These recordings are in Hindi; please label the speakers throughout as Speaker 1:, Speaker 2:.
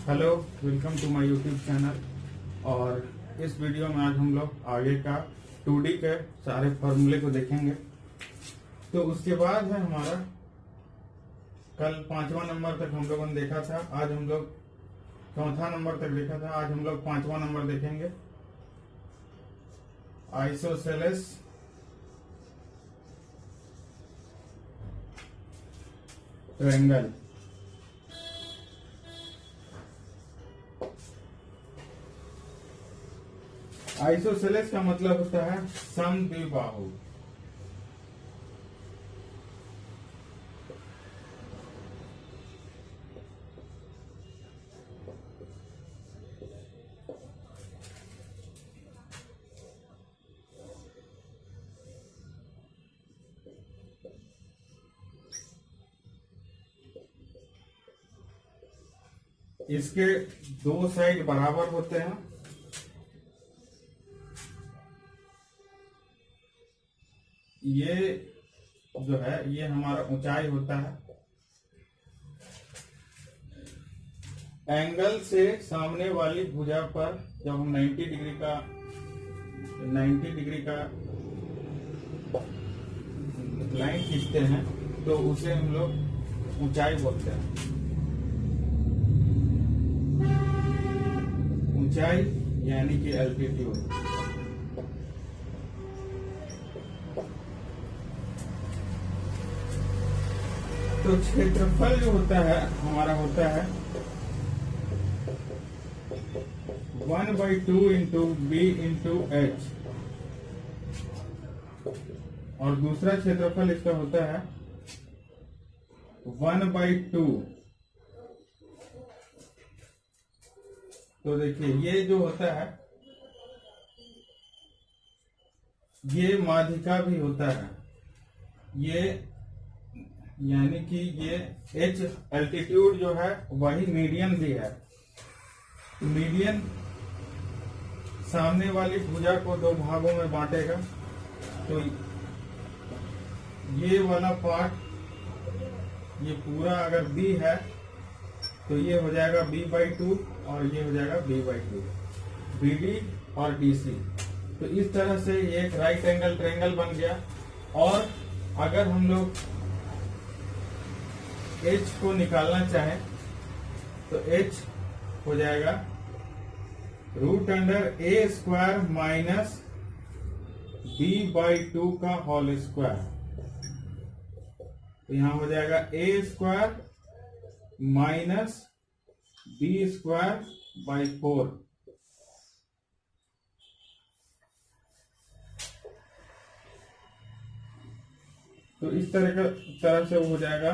Speaker 1: Hello, welcome to my YouTube channel. और इस वीडियो में आज हम लोग आगे का 2D के सारे फॉर्मूले को देखेंगे। तो उसके बाद है हमारा कल 5वां नंबर तक हम लोगों ने देखा था। आज हम लोग चौथा नंबर तक देखा था। आज हम लोग 5वां नंबर देखेंगे, आइसोसेलेस ट्रायंगल। आइसोसेलेस का मतलब होता है समद्विबाहु। इसके दो साइड बराबर होते हैं। ये जो है ये हमारा ऊंचाई होता है। एंगल से सामने वाली भुजा पर जब हम 90 डिग्री का लाइन खींचते हैं तो उसे हम लोग ऊंचाई बोलते हैं। ऊंचाई यानी कि एल्टीट्यूड। तो क्षेत्रफल जो होता है हमारा होता है 1/2 इंटू बी इंटू एच, और दूसरा क्षेत्रफल इसका होता है 1/2। तो देखिए ये जो होता है ये माध्यिका भी होता है। ये यानी कि ये एच एल्टीट्यूड जो है वही मीडियन भी है। मीडियन सामने वाली भुजा को दो भागों में बांटेगा। तो ये वाला पार्ट ये पूरा अगर बी है तो ये हो जाएगा b/2 और ये हो जाएगा b/2, BD और DC। तो इस तरह से ये एक राइट एंगल ट्रायंगल बन गया। और अगर हम लोग H को निकालना चाहें तो H हो जाएगा √a² माइनस b/2 का होल स्क्वायर। तो यहां हो जाएगा a² माइनस b²/4। तो इस तरह से वो हो जाएगा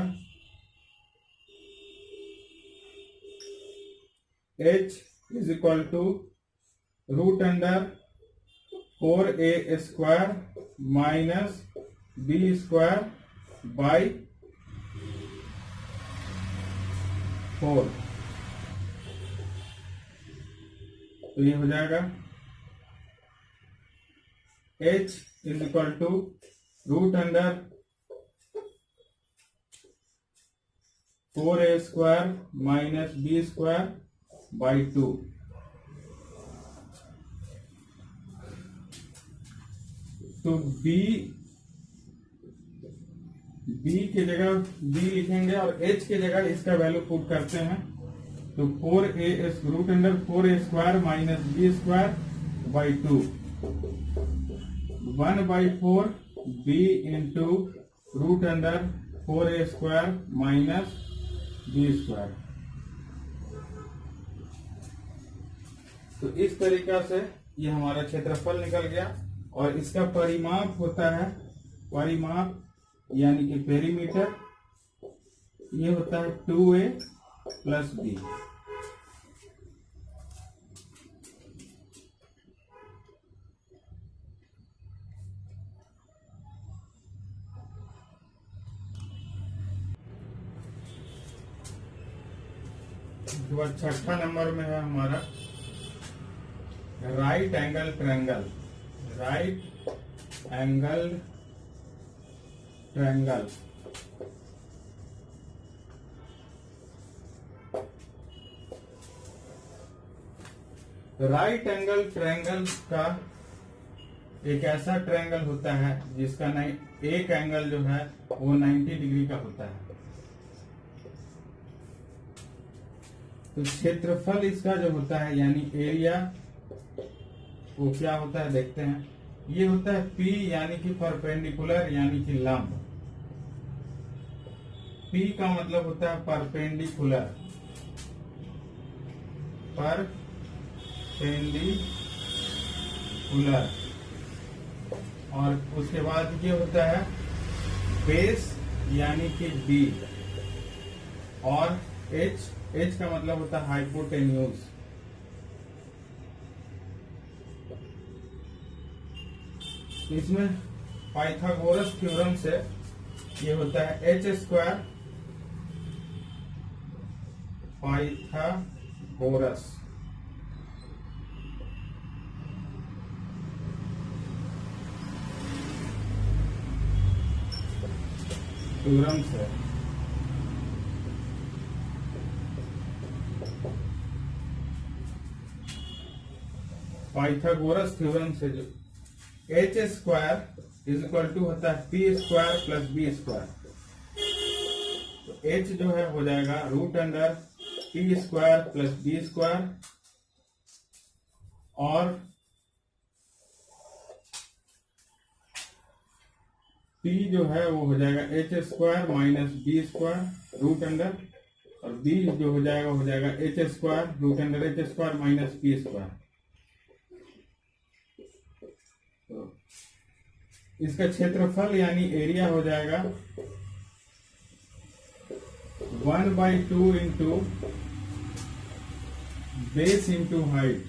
Speaker 1: H is equal to √4a² minus b²/4। तो ये हो जाएगा H is equal to √4a² minus b²/2। तो B के जगह B लिखेंगे और H के जगह इसका वैल्यू पुट करते हैं। तो √4a² minus b²/2 1/4 b into √4a² minus b²। तो इस तरीका से ये हमारा क्षेत्रफल निकल गया। और इसका परिमाप होता है, परिमाप यानी कि पेरीमीटर, ये होता है 2a + b। जो छठा नंबर में है हमारा right angle triangle. Right angle triangle. Right angle triangle का एक ऐसा ट्रायंगल होता है जिसका एक एंगल जो है वो 90 डिग्री का होता है। तो क्षेत्रफल इसका जो होता है यानी एरिया वो क्या होता है देखते हैं। ये होता है P यानी कि परपेंडिकुलर यानी कि लंब। P का मतलब होता है परपेंडिकुलर, परपेंडिकुलर। और उसके बाद ये होता है बेस यानी कि B। और H का मतलब होता है हाइपोटेन्यूज। इसमें पाइथागोरस थ्योरम से ये होता है H²। पाइथागोरस थ्योरम से जो H² इज इक्वल टू होता है P² प्लस B²। तो H जो है हो जाएगा √P² प्लस B²। और P जो है वो हो जाएगा H² माइनस B² √। और B जो हो जाएगा H² √H² माइनस P²। तो इसका क्षेत्रफल यानी एरिया हो जाएगा 1/2 into base into height,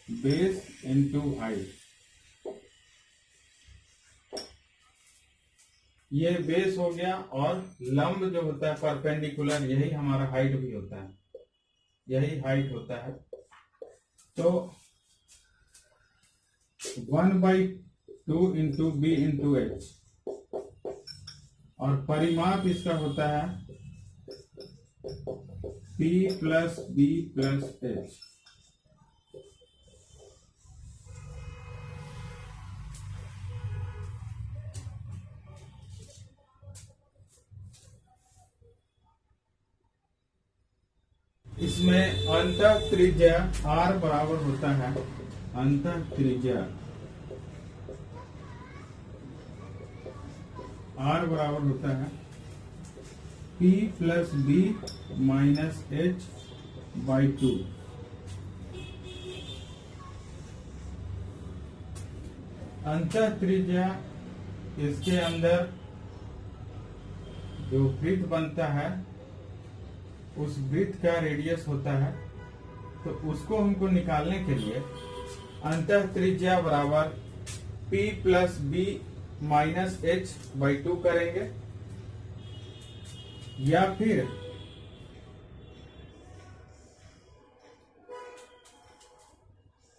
Speaker 1: base into height. ये बेस हो गया। और लंब जो होता है परपेंडिकुलर, यही हमारा हाइट भी होता है, यही हाइट होता है। तो 1/2 इंटू B इंटू H। और परिमाप इसका होता है P plus B plus H। इसमें अंतः त्रिज्या R बराबर होता है, अंतः त्रिज्या R बराबर होता है P plus B minus H/2। अंतः त्रिज्या इसके अंदर जो वृत्त बनता है उस वृत्त का रेडियस होता है। तो उसको हमको निकालने के लिए अंतः त्रिज्या बराबर P plus B minus H/2 करेंगे, या फिर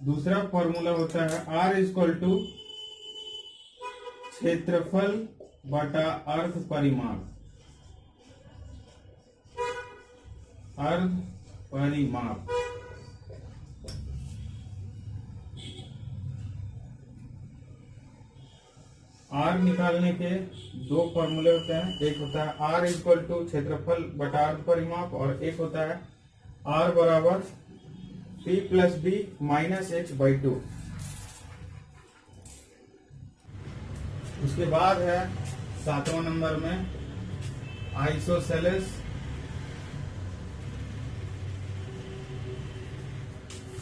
Speaker 1: दूसरा फॉर्मूला होता है R इक्वल टू क्षेत्रफल बटा अर्ध परिमाप। अर्ध परिमाप R निकालने के दो फॉर्मूले होते हैं। एक होता है R इक्वल टू क्षेत्रफल बटा अर्ध परिमाप, और एक होता है R बराबर P plus B minus H/2। उसके बाद है 7वां नंबर में isosceles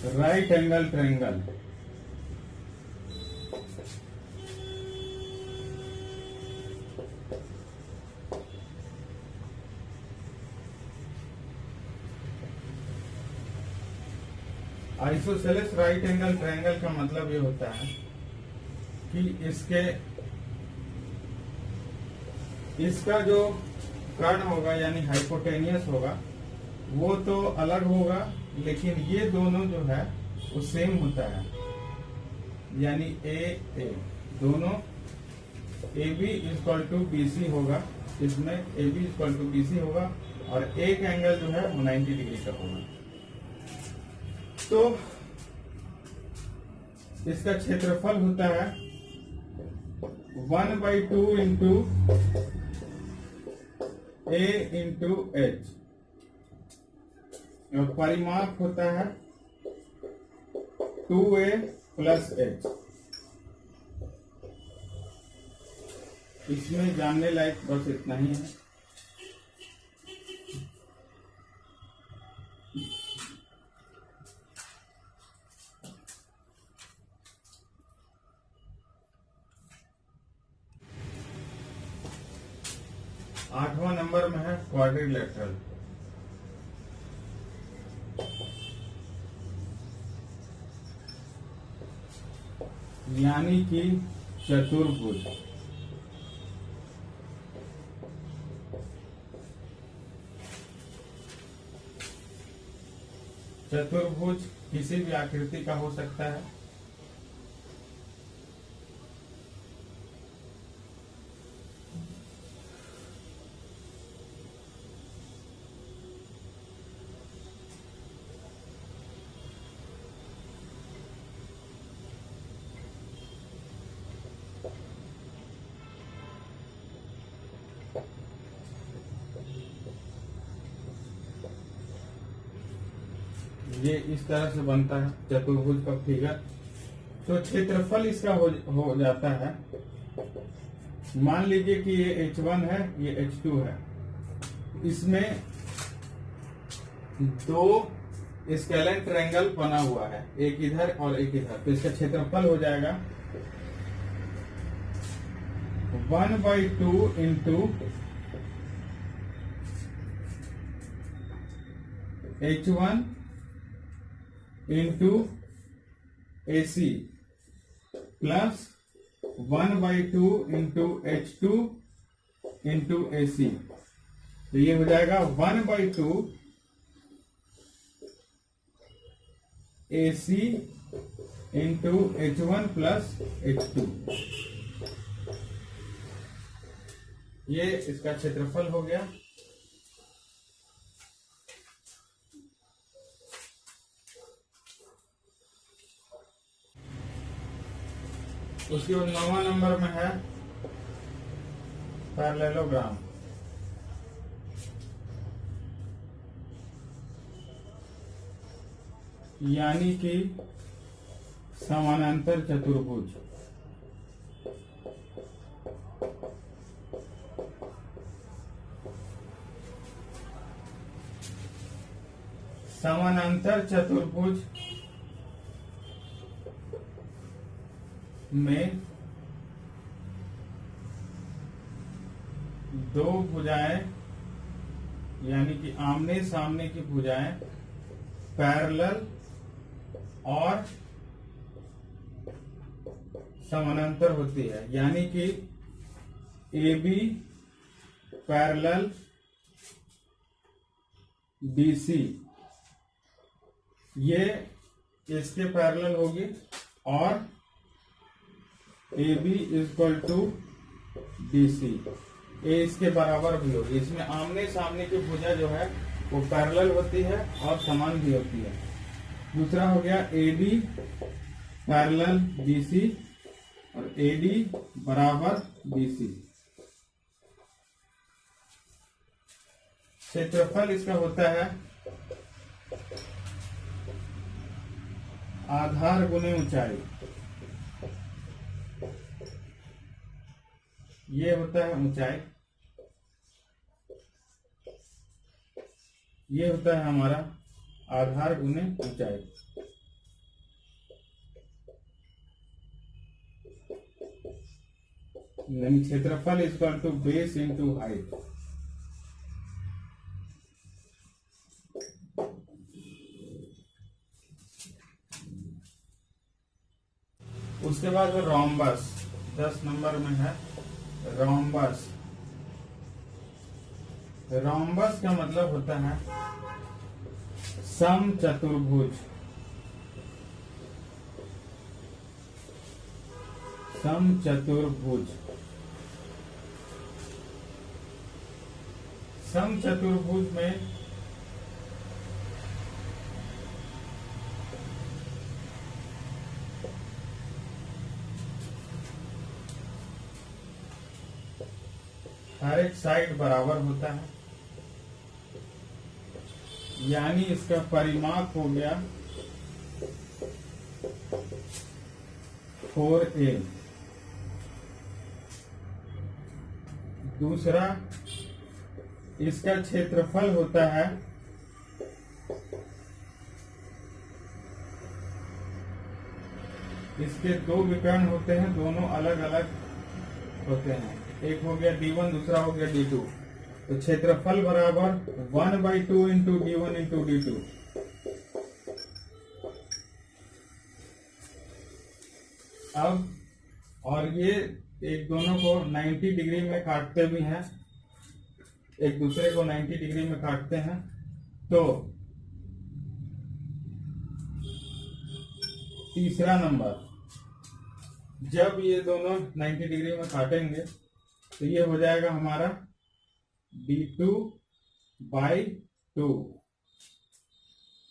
Speaker 1: right angle triangle. Isosceles right angle triangle का मतलब ये होता है कि इसका जो कर्ण होगा यानी हाइपोटेनियस होगा वो तो अलग होगा, लेकिन ये दोनों जो है वो सेम होता है। यानी ए दोनों AB इक्वल टू BC होगा, इसमें AB इक्वल टू BC होगा, और एक एंगल जो है वो 90 डिग्री का होगा। तो इसका क्षेत्रफल होता है 1/2 इंटू ए इंटू एच, और परिमाप होता है 2a प्लस एच। इसमें जानने लायक बस इतना ही है। आठवां नंबर में है क्वाड्रिलेटरल। यानी कि चतुर्भुज। चतुर्भुज किसी भी आकृति का हो सकता है। ये इस तरह से बनता है चतुर्भुज का फिगर। तो क्षेत्रफल इसका हो जाता है, मान लीजिए कि ये H1 है, ये H2 है। इसमें दो स्केलेन ट्रायंगल बना हुआ है, एक इधर और एक इधर। तो इसका क्षेत्रफल हो जाएगा 1/2 into H1 into AC plus 1/2 into H2 into AC। तो ये हो जाएगा 1/2 AC into H1 plus H2। ये इसका क्षेत्रफल हो गया। उसके बाद 9वां नंबर में है पैरेललोग्राम। यानी कि समानांतर चतुर्भुज। समानांतर चतुर्भुज में दो भुजाएं, यानी कि आमने सामने की भुजाएं पैरेलल और समानांतर होती है। यानी कि AB पैरेलल BC, ये इसके पैरेलल होगी, और AB इक्वल टू BC, ये इसके बराबर भी होगी। इसमें आमने सामने की भुजा जो है वो पैरेलल होती है और समान भी होती है। दूसरा हो गया AB पैरेलल BC और AD बराबर BC। क्षेत्रफल इसका होता है आधार गुने ऊंचाई। ये होता है ऊंचाई, ये होता है हमारा आधार गुने ऊंचाई। यानी क्षेत्रफल equal to base into height. उसके बाद रोम्बस 10 नंबर में है रोम्बस। रोम्बस का मतलब होता है समचतुर्भुज। समचतुर्भुज, समचतुर्भुज में हर एक साइड बराबर होता है, यानी इसका परिमाप हो गया 4a। दूसरा, इसका क्षेत्रफल होता है इसके दो विकर्ण होते हैं, दोनों अलग अलग होते हैं। एक हो गया D1, दूसरा हो गया D2। तो क्षेत्रफल बराबर 1/2 इंटू D1 इंटू D2। अब और ये एक दोनों को 90 डिग्री में काटते भी हैं, एक दूसरे को 90 डिग्री में काटते हैं। तो तीसरा नंबर, जब ये दोनों 90 डिग्री में काटेंगे तो ये हो जाएगा हमारा D2/2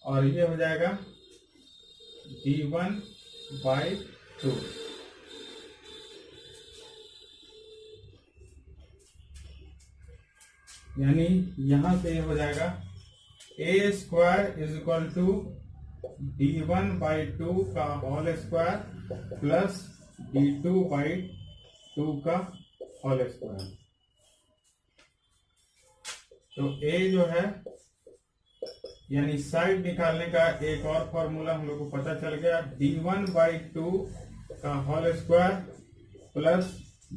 Speaker 1: और ये हो जाएगा D1/2। यानी यहां से ये हो जाएगा a² = D1/2 का होल स्क्वायर प्लस D2/2 का होल स्क्वायर। तो a जो है, यानी साइड निकालने का एक और फॉर्मूला हम लोग को पता चल गया, D1/2 का होल स्क्वायर प्लस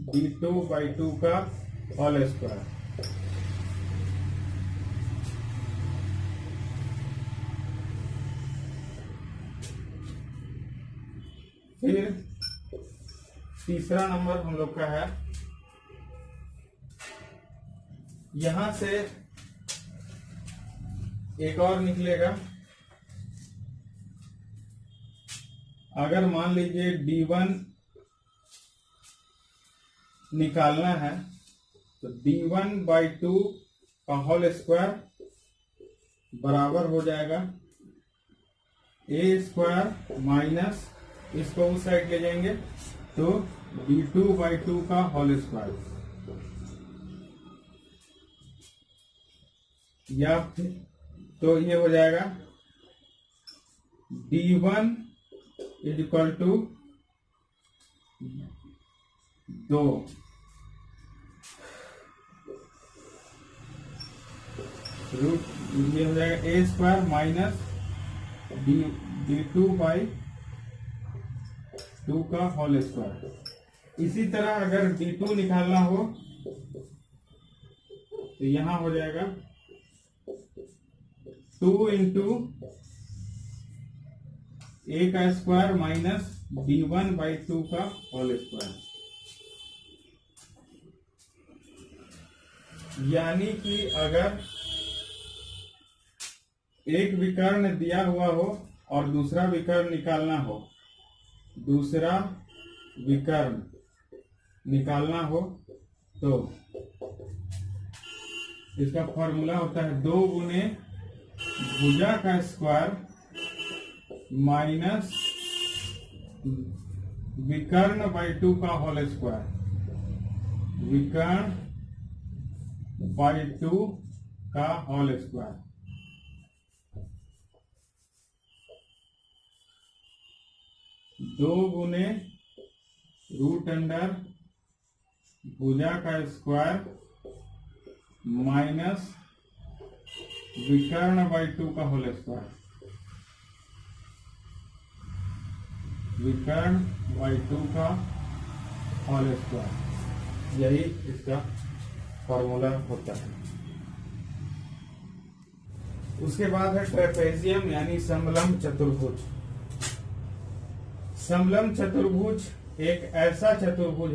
Speaker 1: D2/2 का होल स्क्वायर। फिर तीसरा नंबर हम लोग का है, यहां से एक और निकलेगा। अगर मान लीजिए D1 निकालना है तो D1/2 का होल स्क्वायर बराबर हो जाएगा a² माइनस, इसको उस साइड ले जाएंगे तो D2/2 का होल स्क्वायर, या फिर तो ये हो जाएगा D1 = 2 रूट, ये हो जाएगा a² माइनस D2/2 का होल स्क्वायर। इसी तरह अगर D2 निकालना हो तो यहां हो जाएगा 2 इंटू a² माइनस D1/2 का होल स्क्वायर। यानी कि अगर एक विकर्ण दिया हुआ हो और दूसरा विकर्ण निकालना हो, तो इसका फॉर्मूला होता है 2 गुने भुजा का स्क्वायर माइनस विकर्ण/2 का होल स्क्वायर, विकर्ण/2 का होल स्क्वायर। दो गुने √अंडर भुजा का स्क्वायर माइनस विकर्ण/2 का होल स्क्वायर, विकर्ण/2 का होल स्क्वायर। यही इसका फॉर्मूला होता है। उसके बाद है ट्रेपेजियम यानी समलंब चतुर्भुज। समलंब चतुर्भुज एक ऐसा चतुर्भुज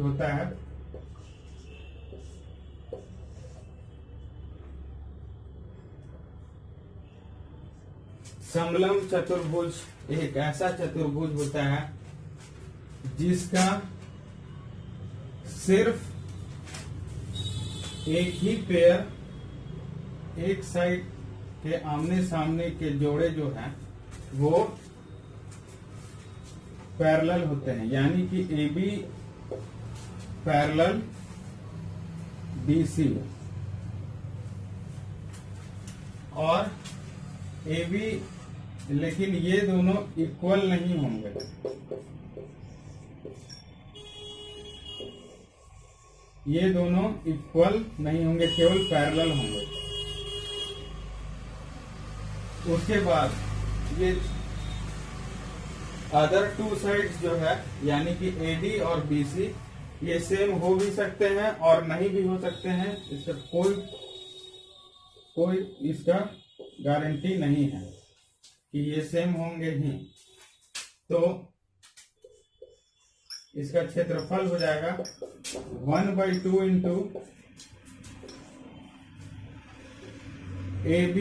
Speaker 1: होता है जिसका सिर्फ एक ही पेयर, एक साइड के आमने सामने के जोड़े जो हैं वो पैरेलल होते हैं, यानी कि AB पैरेलल BC और AB, लेकिन ये दोनों इक्वल नहीं होंगे। ये दोनों इक्वल नहीं होंगे, केवल पैरेलल होंगे। उसके बाद ये अदर टू साइड्स जो है, यानी कि AD और BC, ये सेम हो भी सकते हैं और नहीं भी हो सकते हैं। इसका कोई इसका गारंटी नहीं है कि ये सेम होंगे ही। तो इसका क्षेत्रफल हो जाएगा 1/2 into AB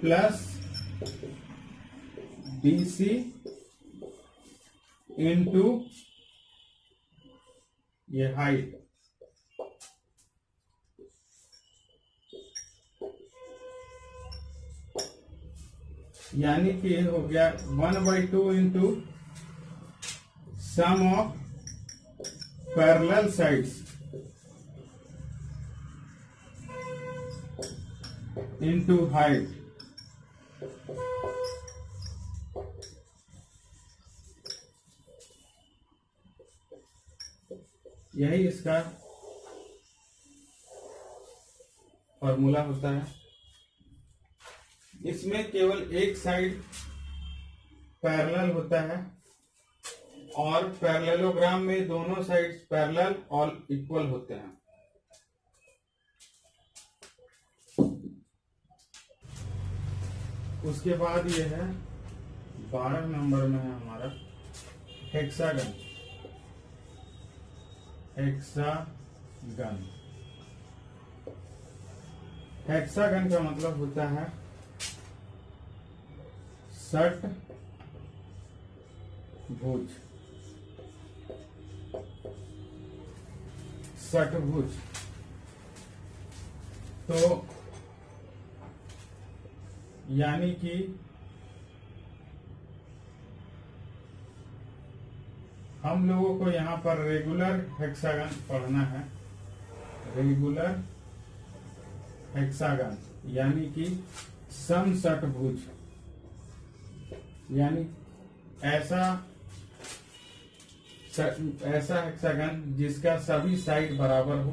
Speaker 1: plus BC into ये हाइट। यानी कि ये हो गया 1/2 into sum of parallel sides into height. यही इसका फॉर्मूला होता है। इसमें केवल एक साइड पैरेलल होता है और पैरेललोग्राम में दोनों साइड्स पैरेलल और इक्वल होते हैं। उसके बाद ये है 12 नंबर में है हमारा हेक्सागन। हेक्सागन का मतलब होता है षटभुज। तो यानी कि हम लोगों को यहाँ पर रेगुलर हेक्सागन पढ़ना है। रेगुलर हेक्सागन यानी कि समषटभुज, यानी ऐसा हेक्सागन जिसका सभी साइड बराबर हो।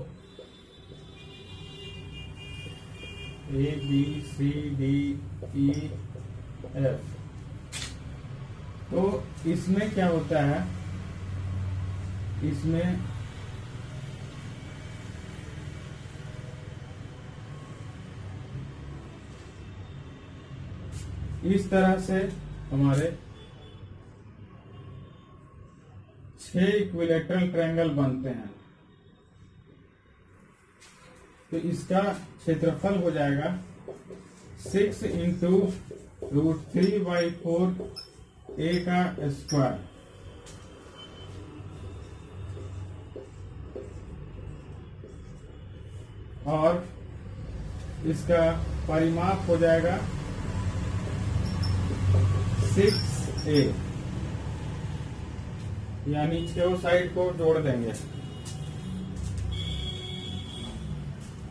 Speaker 1: ABCDEF। तो इसमें क्या होता है, इसमें इस तरह से हमारे 6 इक्विलेटरल ट्रायंगल बनते हैं। तो इसका क्षेत्रफल हो जाएगा 6 इंटू √3/4 A का स्क्वायर। और इसका परिमाप हो जाएगा 6A, यानी इसके वो साइड को जोड़ देंगे।